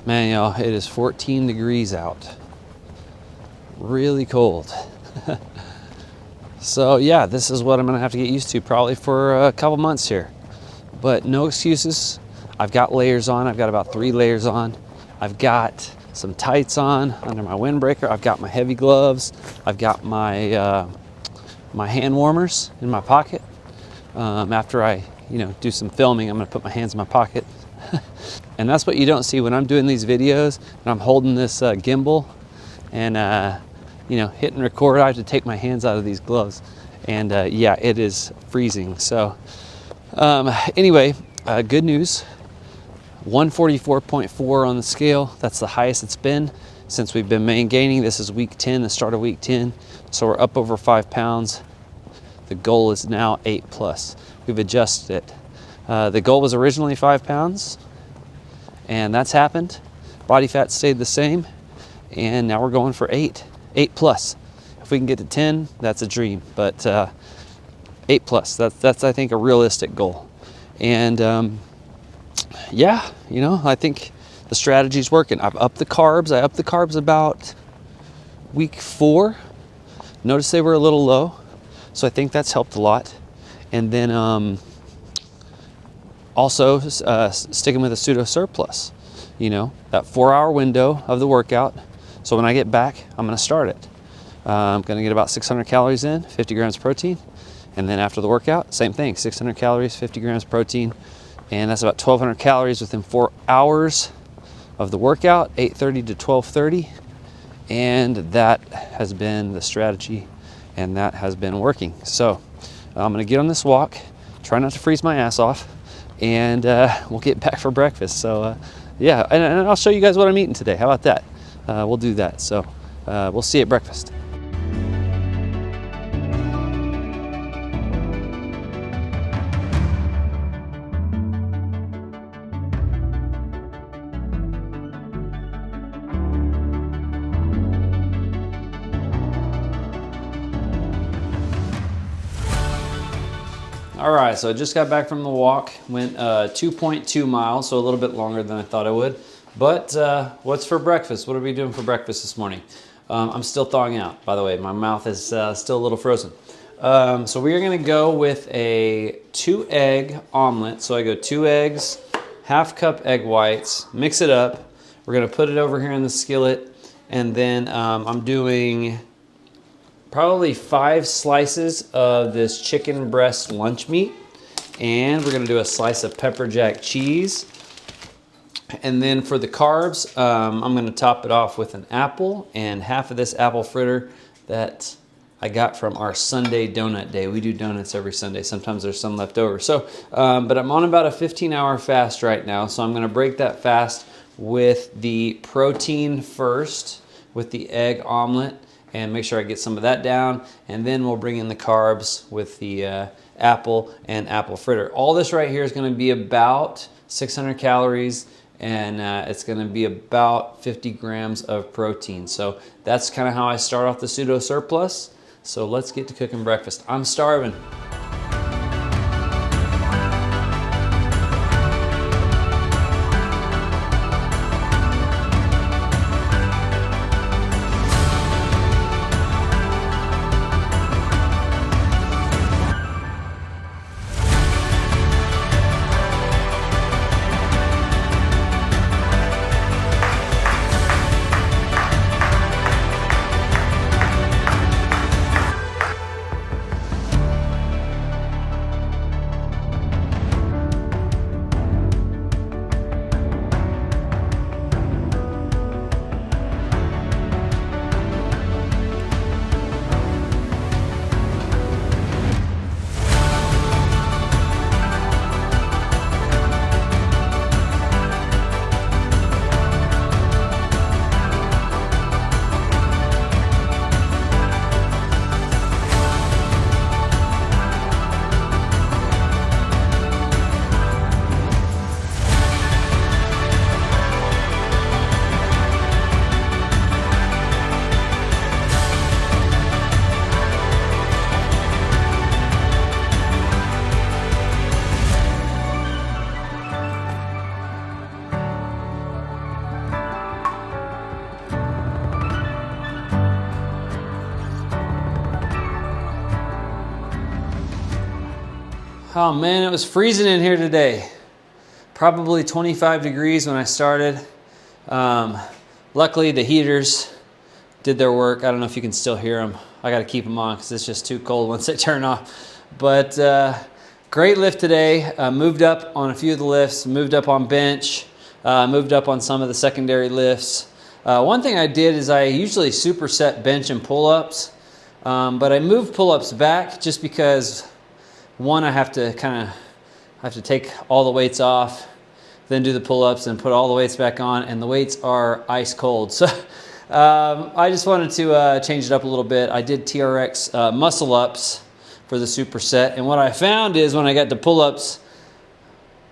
Man, y'all, it is 14 degrees out. Really cold. So yeah, this is what I'm gonna have to get used to probably for a couple months here. But no excuses. I've got layers on. I've got about 3 layers on. I've got some tights on under my windbreaker. I've got my heavy gloves. I've got my my hand warmers in my pocket. After I, do some filming, I'm gonna put my hands in my pocket. And that's what you don't see when I'm doing these videos and I'm holding this gimbal and hitting record. I have to take my hands out of these gloves, and yeah, it is freezing. So anyway, good news. 144.4 on the scale. That's the highest it's been since we've been maintaining. This is week 10, the start of week 10. So we're up over 5 pounds. The goal is now 8+. We've adjusted it. The goal was originally 5 pounds, and that's happened. Body fat stayed the same, and now we're going for 8+. If we can get to 10, that's a dream, but 8+, that's I think a realistic goal. And yeah, I think the strategy's working. I've upped the carbs. I upped the carbs about week 4. Notice they were a little low, so I think that's helped a lot. And then also sticking with a pseudo surplus, that 4-hour window of the workout. So when I get back, I'm going to start it. I'm going to get about 600 calories in, 50 grams of protein. And then after the workout, same thing, 600 calories, 50 grams of protein. And that's about 1,200 calories within 4 hours of the workout, 8:30 to 12:30. And that has been the strategy, and that has been working. So I'm going to get on this walk, try not to freeze my ass off, and we'll get back for breakfast. So yeah, and I'll show you guys what I'm eating today. How about that? We'll do that. So we'll see you at breakfast. All right, so I just got back from the walk, went 2.2 miles, so a little bit longer than I thought I would. But what's for breakfast? What are we doing for breakfast this morning? I'm still thawing out, by the way. My mouth is still a little frozen. So we are gonna go with a 2-egg omelet. So I go 2 eggs, ½ cup egg whites, mix it up. We're gonna put it over here in the skillet, and then I'm doing probably 5 slices of this chicken breast lunch meat, and we're gonna do a slice of pepper jack cheese. And then for the carbs, I'm gonna top it off with an apple and half of this apple fritter that I got from our Sunday donut day. We do donuts every Sunday. Sometimes there's some left over. So, but I'm on about a 15-hour fast right now, so I'm gonna break that fast with the protein first, with the egg omelet, and make sure I get some of that down, and then we'll bring in the carbs with the apple and apple fritter. All this right here is gonna be about 600 calories, and it's gonna be about 50 grams of protein. So that's kind of how I start off the pseudo surplus. So let's get to cooking breakfast. I'm starving. Oh man, it was freezing in here today. Probably 25 degrees when I started. Luckily the heaters did their work. I don't know if you can still hear them. I got to keep them on because it's just too cold once they turn off. But great lift today. Moved up on a few of the lifts, moved up on bench, moved up on some of the secondary lifts. One thing I did is I usually superset bench and pull-ups, but I moved pull-ups back just because one, I have to take all the weights off, then do the pull-ups and put all the weights back on, and the weights are ice cold. So I just wanted to change it up a little bit. I did TRX Muscle Ups for the superset, and what I found is when I got to pull-ups,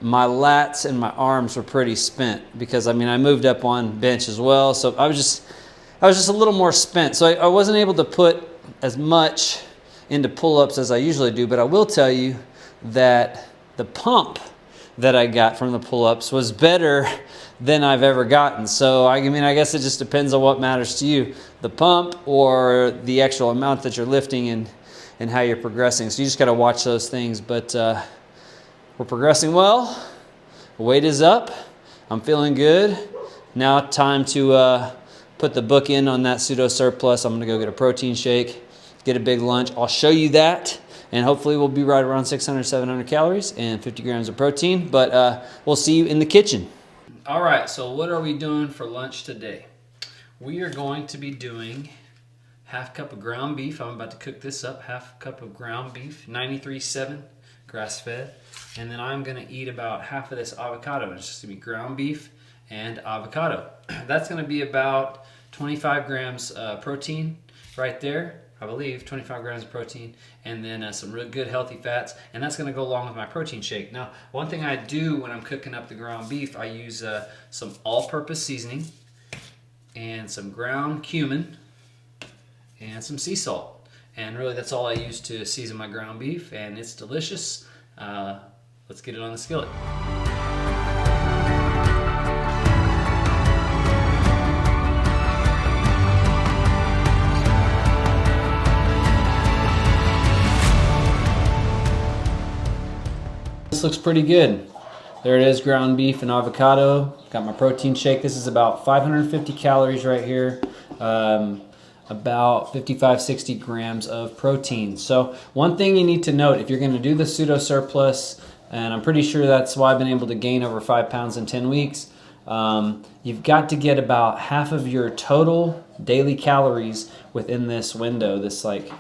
my lats and my arms were pretty spent because I moved up on bench as well, so I was just a little more spent. So I wasn't able to put as much into pull-ups as I usually do, but I will tell you that the pump that I got from the pull-ups was better than I've ever gotten. So I guess it just depends on what matters to you, the pump or the actual amount that you're lifting and how you're progressing. So you just got to watch those things. But we're progressing well. Weight is up. I'm feeling good. Now time to put the book in on that Pseudo Surplus. I'm gonna go get a protein shake, get a big lunch. I'll show you that. And hopefully we'll be right around 600, 700 calories and 50 grams of protein. But we'll see you in the kitchen. All right, so what are we doing for lunch today? We are going to be doing half cup of ground beef. I'm about to cook this up. Half cup of ground beef, 93.7 grass-fed. And then I'm gonna eat about half of this avocado. It's just gonna be ground beef and avocado. That's gonna be about 25 grams protein right there. I believe 25 grams of protein, and then some real good healthy fats, and that's going to go along with my protein shake. Now, one thing I do when I'm cooking up the ground beef, I use some all-purpose seasoning and some ground cumin and some sea salt, and really that's all I use to season my ground beef, and it's delicious. Let's get it on the skillet. This looks pretty good. There it is, ground beef and avocado. Got my protein shake. This is about 550 calories right here. About 55, 60 grams of protein. So one thing you need to note, if you're gonna do the Pseudo Surplus, and I'm pretty sure that's why I've been able to gain over 5 pounds in 10 weeks, you've got to get about half of your total daily calories within this window, this like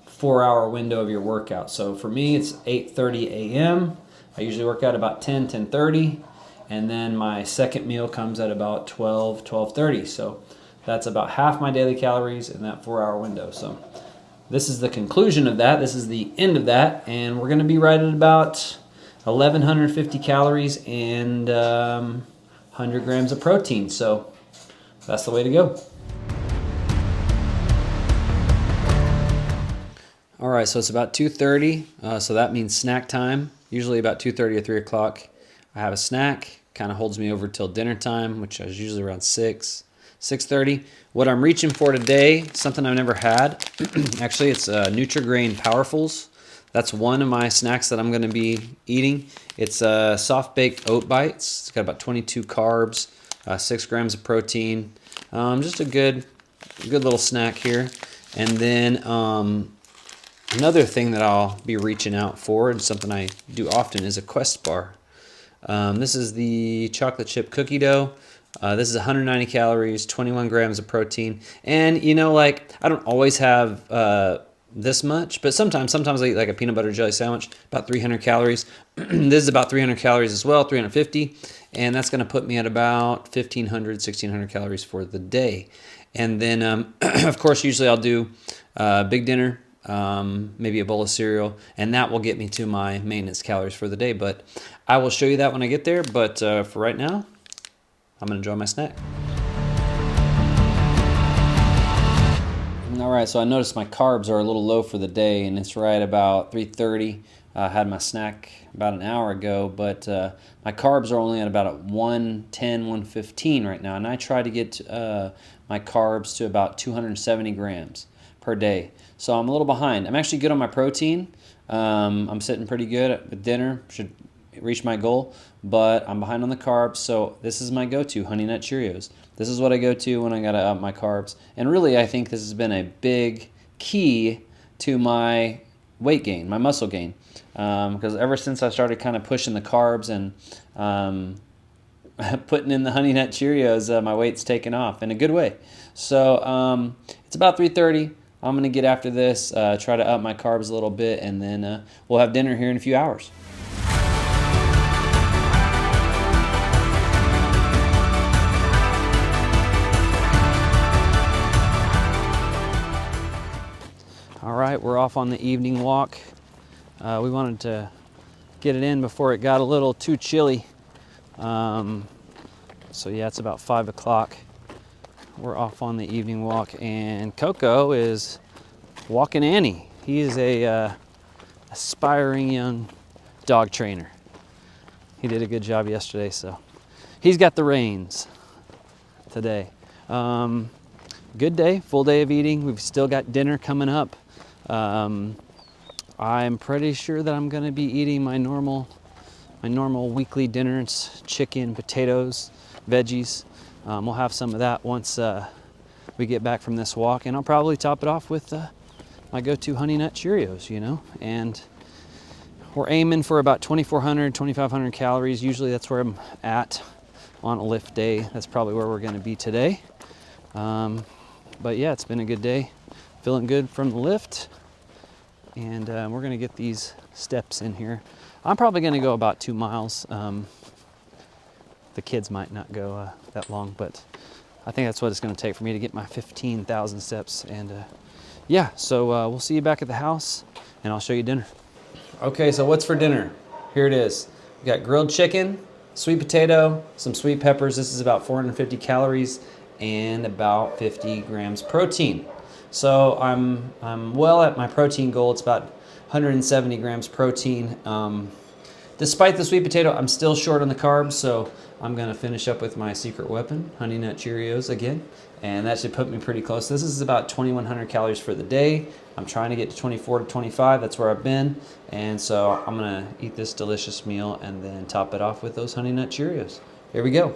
4-hour window of your workout. So for me, it's 8:30 a.m. I usually work out about 10, 10:30, and then my second meal comes at about 12, 12:30. So that's about half my daily calories in that 4-hour window. So this is the conclusion of that. This is the end of that, and we're gonna be right at about 1,150 calories and 100 grams of protein. So that's the way to go. All right, so it's about 2:30, so that means snack time. Usually about 2:30 or 3 o'clock, I have a snack. Kind of holds me over till dinner time, which is usually around 6:30. What I'm reaching for today, something I've never had. Actually, it's Nutri-Grain Powerfuls. That's one of my snacks that I'm going to be eating. It's soft baked oat bites. It's got about 22 carbs, 6 grams of protein. Just a good little snack here. And then another thing that I'll be reaching out for, and something I do often, is a Quest bar. This is the chocolate chip cookie dough. This is 190 calories, 21 grams of protein. And I don't always have this much, but sometimes I eat like a peanut butter jelly sandwich, about 300 calories. This is about 300 calories as well, 350. And that's gonna put me at about 1,500, 1,600 calories for the day. And then, of course, usually I'll do big dinner, maybe a bowl of cereal, and that will get me to my maintenance calories for the day. But I will show you that when I get there. But for right now, I'm gonna enjoy my snack. All right, so I noticed my carbs are a little low for the day, and it's right about 3:30. I had my snack about an hour ago, but my carbs are only at about 110, 115 right now, and I try to get my carbs to about 270 grams per day. So I'm a little behind. I'm actually good on my protein. I'm sitting pretty good with dinner, should reach my goal, but I'm behind on the carbs, so this is my go-to, Honey Nut Cheerios. This is what I go to when I gotta up my carbs. And really, I think this has been a big key to my weight gain, my muscle gain. Because ever since I started kind of pushing the carbs and putting in the Honey Nut Cheerios, my weight's taken off in a good way. So it's about 3:30. I'm going to get after this, try to up my carbs a little bit, and then we'll have dinner here in a few hours. All right, we're off on the evening walk. We wanted to get it in before it got a little too chilly. So yeah, it's about 5 o'clock. We're off on the evening walk, and Coco is walking Annie. He is a aspiring young dog trainer. He did a good job yesterday, so he's got the reins today. Good day, full day of eating. We've still got dinner coming up. I'm pretty sure that I'm gonna be eating my normal weekly dinner. It's chicken, potatoes, veggies. We'll have some of that once we get back from this walk, and I'll probably top it off with my go-to Honey Nut Cheerios, you know. And we're aiming for about 2,400, 2,500 calories. Usually that's where I'm at on a lift day. That's probably where we're gonna be today. But yeah, it's been a good day. Feeling good from the lift. And we're gonna get these steps in here. I'm probably gonna go about 2 miles. The kids might not go that long, but I think that's what it's gonna take for me to get my 15,000 steps. And yeah, so we'll see you back at the house, and I'll show you dinner. Okay, so what's for dinner? Here it is. We got grilled chicken, sweet potato, some sweet peppers. This is about 450 calories and about 50 grams protein. So I'm well at my protein goal. It's about 170 grams protein. Despite the sweet potato, I'm still short on the carbs, so I'm gonna finish up with my secret weapon, Honey Nut Cheerios again, and that should put me pretty close. This is about 2,100 calories for the day. I'm trying to get to 24 to 25, that's where I've been, and so I'm gonna eat this delicious meal and then top it off with those Honey Nut Cheerios. Here we go.